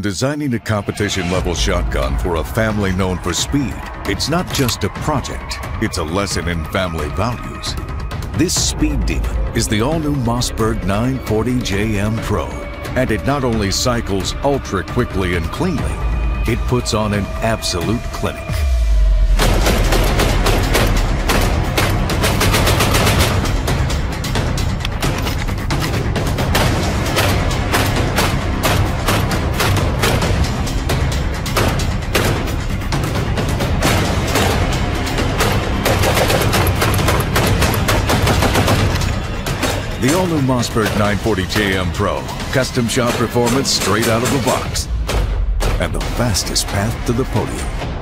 Designing a competition-level shotgun for a family known for speed, it's not just a project, it's a lesson in family values. This speed demon is the all-new Mossberg 940JM Pro, and it not only cycles ultra quickly and cleanly, it puts on an absolute clinic. The all-new Mossberg 940JM Pro, custom shop performance straight out of the box, and the fastest path to the podium.